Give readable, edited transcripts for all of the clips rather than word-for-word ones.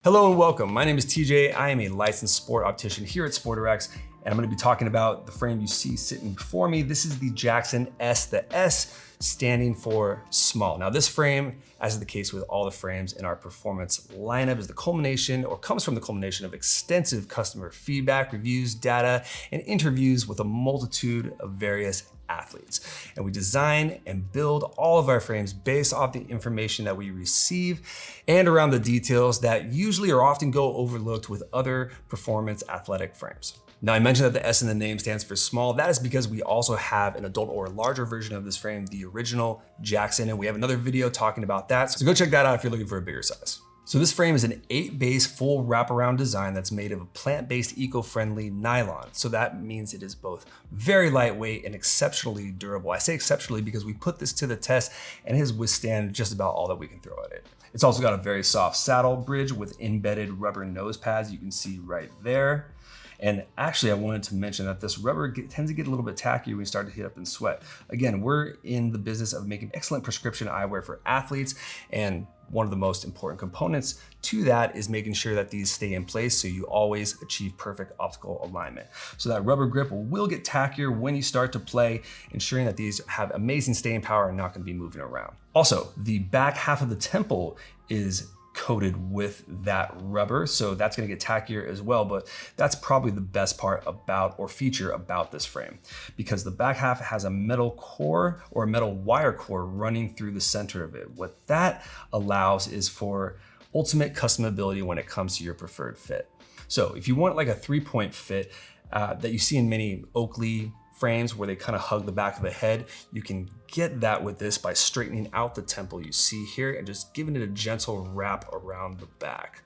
Hello and welcome. My name is TJ. I am a licensed sport optician here at SportRx, and I'm going to be talking about the frame you see sitting before me. This is the Jaxon S, the S standing for small. Now this frame, as is the case with all the frames in our performance lineup, is the culmination or comes from the culmination of extensive customer feedback, reviews, data, and interviews with a multitude of various athletes. And we design and build all of our frames based off the information that we receive and around the details that usually or often go overlooked with other performance athletic frames. Now I mentioned that the S in the name stands for small. That is because we also have an adult or larger version of this frame, the original Jaxon, and we have another video talking about that. So go check that out if you're looking for a bigger size. So this frame is an 8-base full wraparound design that's made of a plant-based eco-friendly nylon. So that means it is both very lightweight and exceptionally durable. I say exceptionally because we put this to the test and it has withstand just about all that we can throw at it. It's also got a very soft saddle bridge with embedded rubber nose pads you can see right there. And actually I wanted to mention that this rubber tends to get a little bit tacky when you start to heat up and sweat. Again, we're in the business of making excellent prescription eyewear for athletes, and one of the most important components to that is making sure that these stay in place so you always achieve perfect optical alignment. So that rubber grip will get tackier when you start to play, ensuring that these have amazing staying power and not gonna be moving around. Also, the back half of the temple is coated with that rubber, so that's gonna get tackier as well, but that's probably the best part about or feature about this frame, because the back half has a metal core or a metal wire core running through the center of it. What that allows is for ultimate customability when it comes to your preferred fit. So if you want like a 3-point fit that you see in many Oakley frames where they kind of hug the back of the head, you can get that with this by straightening out the temple you see here and just giving it a gentle wrap around the back,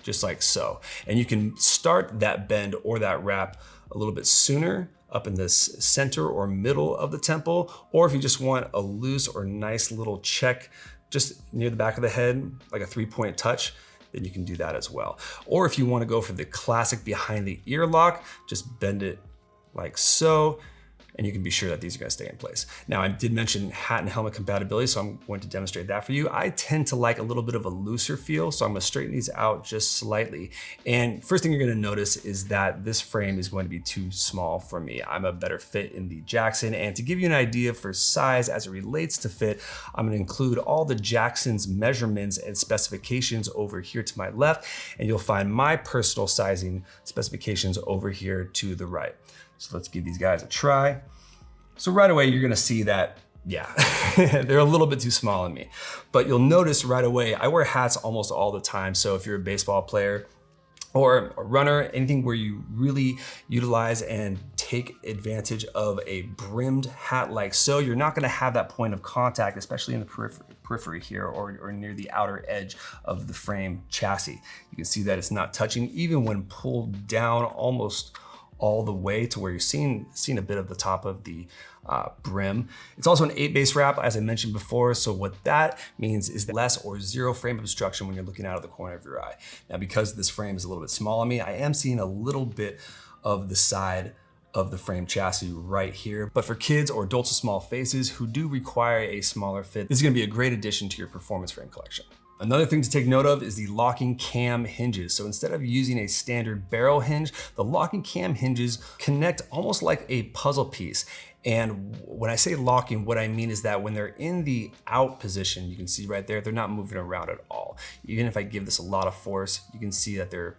just like so. And you can start that bend or that wrap a little bit sooner up in this center or middle of the temple, or if you just want a loose or nice little check just near the back of the head, like a 3-point touch, then you can do that as well. Or if you want to go for the classic behind the ear lock, just bend it like so, and you can be sure that these are gonna stay in place. Now, I did mention hat and helmet compatibility, so I'm going to demonstrate that for you. I tend to like a little bit of a looser feel, so I'm gonna straighten these out just slightly. And first thing you're gonna notice is that this frame is going to be too small for me. I'm a better fit in the Jaxon, and to give you an idea for size as it relates to fit, I'm gonna include all the Jaxon's measurements and specifications over here to my left, and you'll find my personal sizing specifications over here to the right. So let's give these guys a try. So right away, you're gonna see that, yeah, they're a little bit too small on me. But you'll notice right away, I wear hats almost all the time. So if you're a baseball player or a runner, anything where you really utilize and take advantage of a brimmed hat like so, you're not gonna have that point of contact, especially in the periphery here or near the outer edge of the frame chassis. You can see that it's not touching even when pulled down almost all the way to where you're seeing a bit of the top of the brim. It's also an 8-base wrap, as I mentioned before. So what that means is less or zero frame obstruction when you're looking out of the corner of your eye. Now, because this frame is a little bit small on me, I am seeing a little bit of the side of the frame chassis right here. But for kids or adults with small faces who do require a smaller fit, this is gonna be a great addition to your performance frame collection. Another thing to take note of is the locking cam hinges. So instead of using a standard barrel hinge, the locking cam hinges connect almost like a puzzle piece. And when I say locking, what I mean is that when they're in the out position, you can see right there, they're not moving around at all. Even if I give this a lot of force, you can see that they're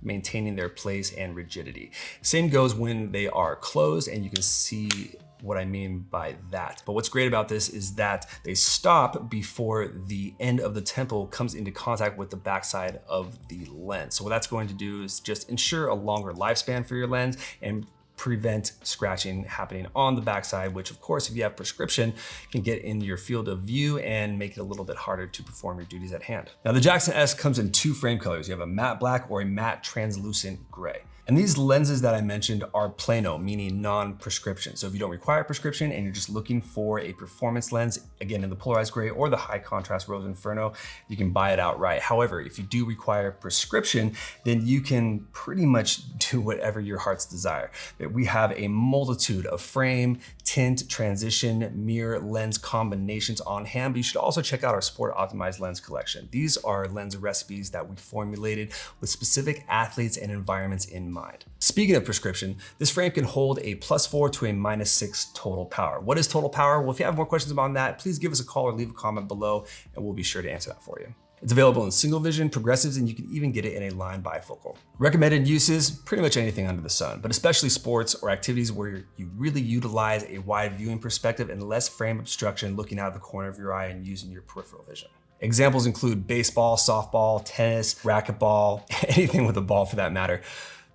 maintaining their place and rigidity. Same goes when they are closed, and you can see what I mean by that. But what's great about this is that they stop before the end of the temple comes into contact with the backside of the lens. So what that's going to do is just ensure a longer lifespan for your lens and prevent scratching happening on the backside, which of course, if you have prescription, can get in your field of view and make it a little bit harder to perform your duties at hand. Now the Jaxon S comes in 2 frame colors. You have a matte black or a matte translucent gray. And these lenses that I mentioned are plano, meaning non-prescription. So if you don't require a prescription and you're just looking for a performance lens, again, in the polarized gray or the high contrast Rose Inferno, you can buy it outright. However, if you do require a prescription, then you can pretty much do whatever your heart's desire. We have a multitude of frame, tint, transition, mirror, lens combinations on hand, but you should also check out our Sport Optimized lens collection. These are lens recipes that we formulated with specific athletes and environments in mind. Speaking of prescription, this frame can hold a +4 to a -6 total power. What is total power? Well, if you have more questions about that, please give us a call or leave a comment below and we'll be sure to answer that for you. It's available in single vision, progressives, and you can even get it in a line bifocal. Recommended uses, pretty much anything under the sun, but especially sports or activities where you really utilize a wide viewing perspective and less frame obstruction looking out of the corner of your eye and using your peripheral vision. Examples include baseball, softball, tennis, racquetball, anything with a ball for that matter,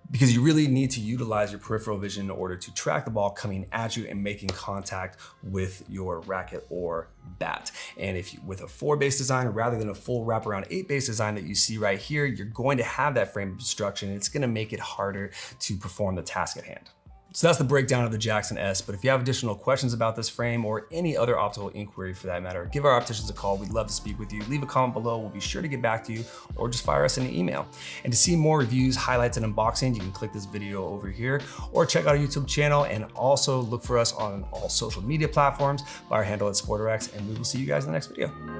because you really need to utilize your peripheral vision in order to track the ball coming at you and making contact with your racket or bat. And if you, with a 4-base design rather than a full wraparound 8-base design that you see right here, you're going to have that frame obstruction and it's gonna make it harder to perform the task at hand. So that's the breakdown of the Jaxon S, but if you have additional questions about this frame or any other optical inquiry for that matter, give our opticians a call. We'd love to speak with you. Leave a comment below. We'll be sure to get back to you or just fire us an email. And to see more reviews, highlights, and unboxing, you can click this video over here or check out our YouTube channel and also look for us on all social media platforms by our handle at SportRx, and we will see you guys in the next video.